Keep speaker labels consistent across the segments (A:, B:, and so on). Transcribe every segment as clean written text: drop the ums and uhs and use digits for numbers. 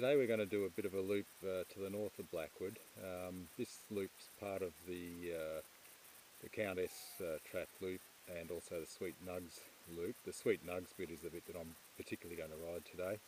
A: today we're going to do a bit of a loop to the north of Blackwood. This loop's part of the Countess track loop and also the Sweet Nuggs loop. The Sweet Nuggs bit is the bit that I'm particularly going to ride today.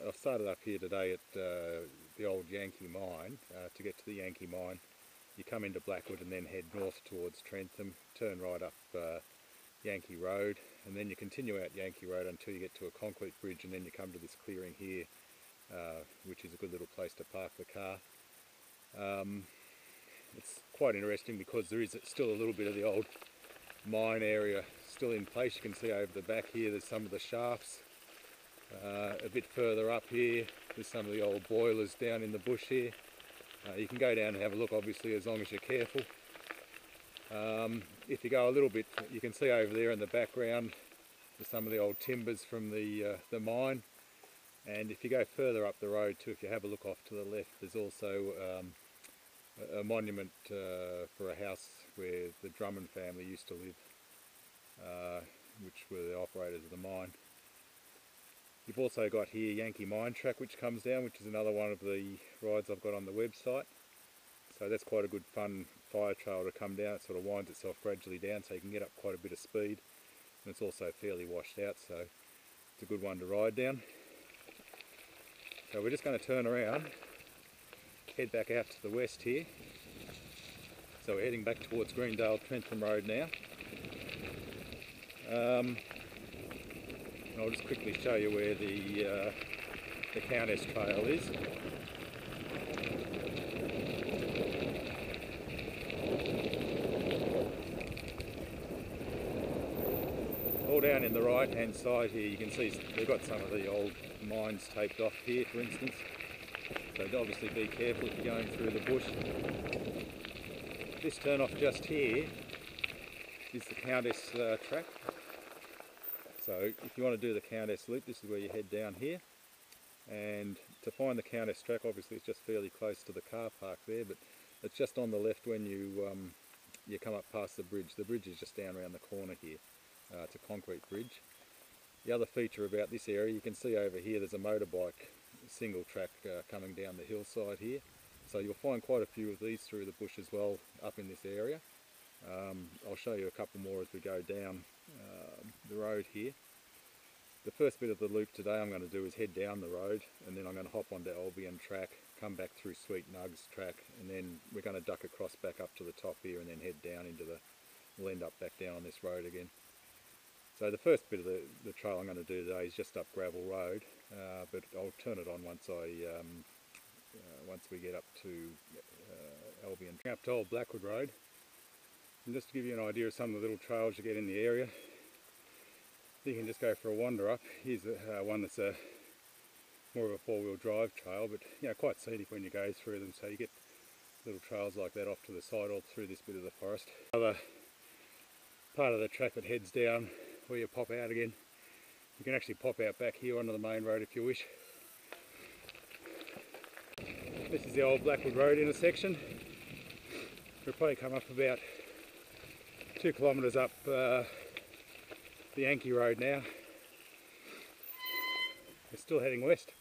A: I've started up here today at the old Yankee mine. To get to the Yankee mine you come into Blackwood and then head north towards Trentham, turn right up Yankee Road, and then you continue out Yankee Road until you get to a concrete bridge, and then you come to this clearing here, which is a good little place to park the car. It's quite interesting because there is still a little bit of the old mine area still in place. You can see over the back here there's some of the shafts. A bit further up here there's some of the old boilers down in the bush here. You can go down and have a look, obviously, as long as you're careful. If you go a little bit, you can see over there in the background there's some of the old timbers from the mine, and if you go further up the road too, if you have a look off to the left, there's also a monument for a house where the Drummond family used to live, which were the operators of the mine. You've also got here Yankee Mine Track, which comes down, which is another one of the rides I've got on the website. So that's quite a good fun fire trail to come down. It sort of winds itself gradually down so you can get up quite a bit of speed, and it's also fairly washed out, so it's a good one to ride down. So we're just going to turn around, head back out to the west here. So we're heading back towards Greendale Trentham Road now. I'll just quickly show you where the Countess Trail is. All down in the right hand side here you can see they've got some of the old mines taped off here, for instance. So obviously be careful if you're going through the bush. This turn off just here is the Countess track. So if you want to do the Countess loop, this is where you head down here. And to find the Countess track, obviously it's just fairly close to the car park there, but it's just on the left when you come up past the bridge. The bridge is just down around the corner here. It's a concrete bridge. The other feature about this area, you can see over here there's a motorbike single track coming down the hillside here. So you'll find quite a few of these through the bush as well up in this area. I'll show you a couple more as we go down the road here. The first bit of the loop today I'm going to do is head down the road, and then I'm going to hop onto Albion track, come back through Sweet Nuggs track, and then we're going to duck across back up to the top here and then head down into we'll end up back down on this road again. So the first bit of the trail I'm going to do today is just up gravel road, but I'll turn it on once we get up to Albion. Up to Old Blackwood Road, and just to give you an idea of some of the little trails you get in the area, you can just go for a wander up. Here's one that's more of a four-wheel drive trail, but quite scenic when you go through them. So you get little trails like that off to the side all through this bit of the forest. Another part of the track that heads down where you pop out again. You can actually pop out back here onto the main road if you wish. This is the Old Blackwood Road intersection. We'll probably come up about 2 kilometres up the Yankee Road now. We're still heading west.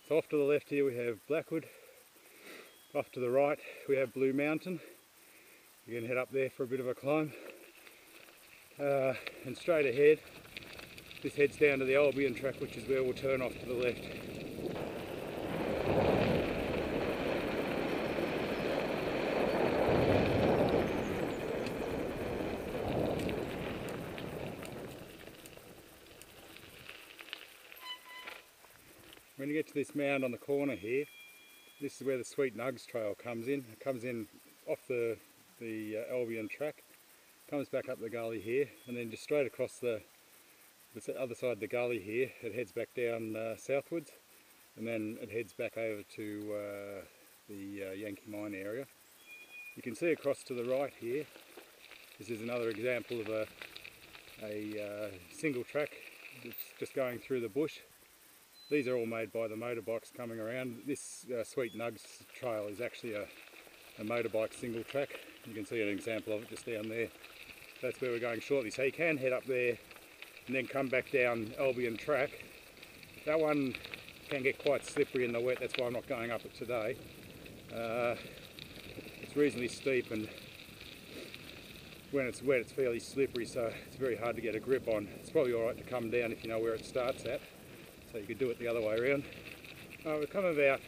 A: So off to the left here we have Blackwood. Off to the right we have Blue Mountain. You can head up there for a bit of a climb. And straight ahead, this heads down to the Albion track, which is where we'll turn off to the left. When you get to this mound on the corner here, this is where the Sweet Nuggs trail comes in. It comes in off the Albion track, comes back up the gully here, and then just straight across the other side of the gully here, it heads back down southwards, and then it heads back over to the Yankee Mine area. You can see across to the right here, this is another example of a single track that's just going through the bush. These are all made by the motorbikes coming around. This Sweet Nuggs trail is actually a motorbike single track. You can see an example of it just down there. That's where we're going shortly. So you can head up there and then come back down Albion track. That one can get quite slippery in the wet, that's why I'm not going up it today. It's reasonably steep, and when it's wet it's fairly slippery, so it's very hard to get a grip on. It's probably alright to come down if you know where it starts at, so you could do it the other way around. We've come about,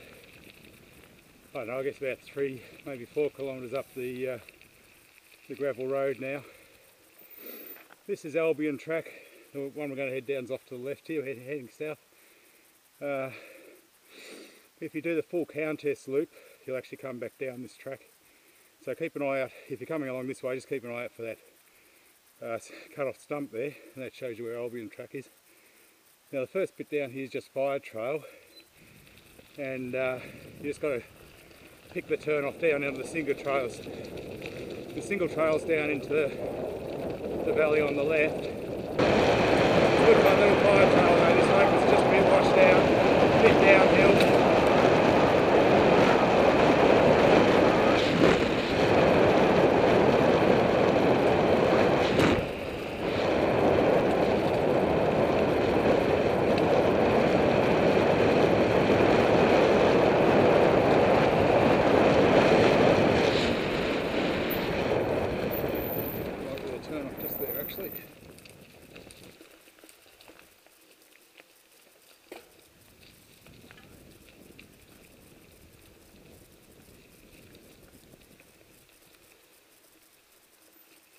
A: I don't know, I guess about 3, maybe 4 kilometres up the gravel road now. This is Albion Track. The one we're going to head down is off to the left here, heading south. If you do the full Countess loop, you'll actually come back down this track. So keep an eye out, if you're coming along this way, just keep an eye out for that cut off stump there, and that shows you where Albion Track is. Now the first bit down here is just fire trail, and you just got to pick the turn off down into the single trails. The single trails down into the valley on the left. It's good for a little fire trail though, this way, because it's just a bit washed out, a bit downhill.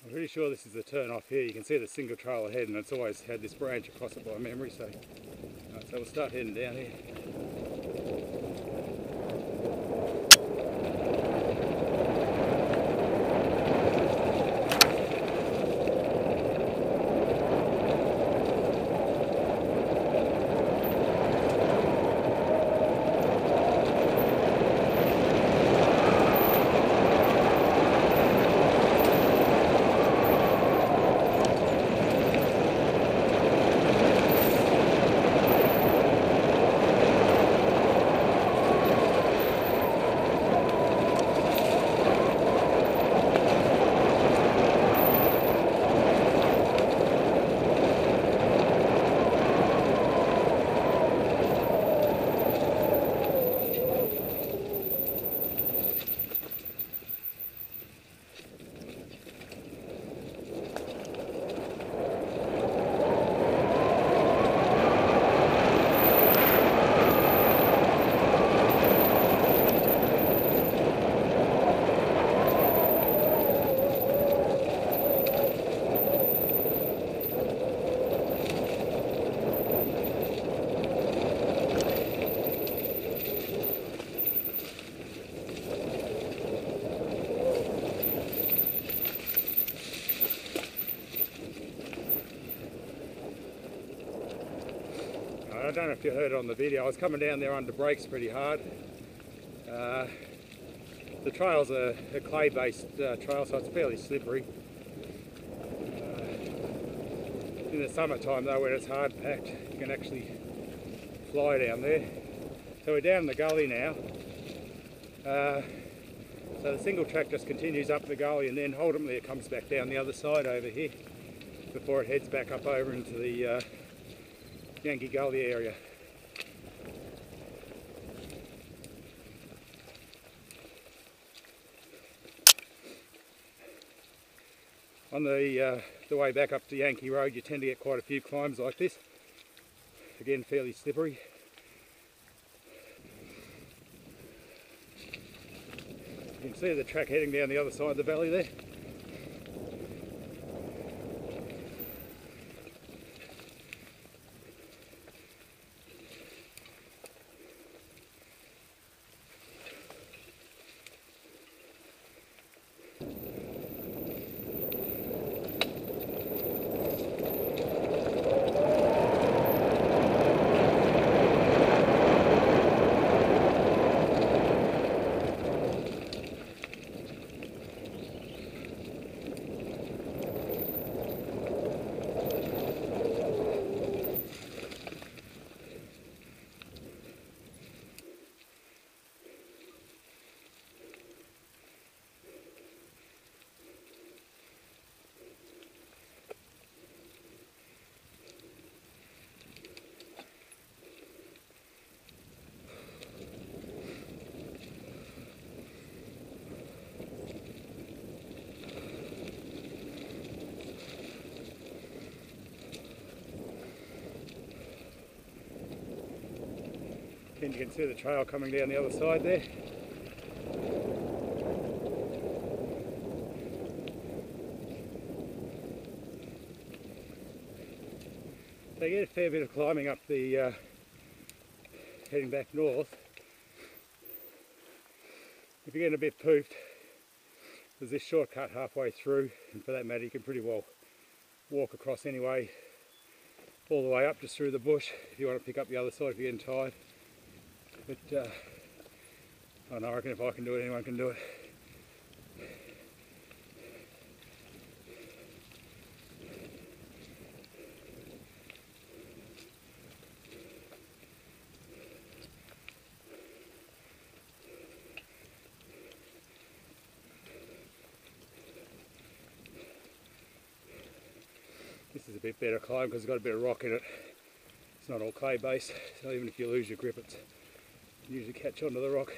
A: I'm pretty sure this is the turn off here. You can see the single trail ahead, and it's always had this branch across it by memory, so we'll start heading down here. I don't know if you heard it on the video, I was coming down there under brakes pretty hard. The trail's a clay-based trail, so it's fairly slippery. In the summertime though, when it's hard packed, you can actually fly down there. So we're down in the gully now. So the single track just continues up the gully, and then ultimately it comes back down the other side over here before it heads back up over into the Yankee Gully area. On the way back up to Yankee Road, you tend to get quite a few climbs like this. Again, fairly slippery. You can see the track heading down the other side of the valley there. Then you can see the trail coming down the other side there. So you get a fair bit of climbing up the, heading back north. If you're getting a bit poofed, there's this shortcut halfway through, and for that matter you can pretty well walk across anyway, all the way up just through the bush if you want to pick up the other side if you're getting tired. But I reckon if I can do it, anyone can do it. This is a bit better climb because it's got a bit of rock in it. It's not all clay based, so even if you lose your grip, it's usually catch onto the rock.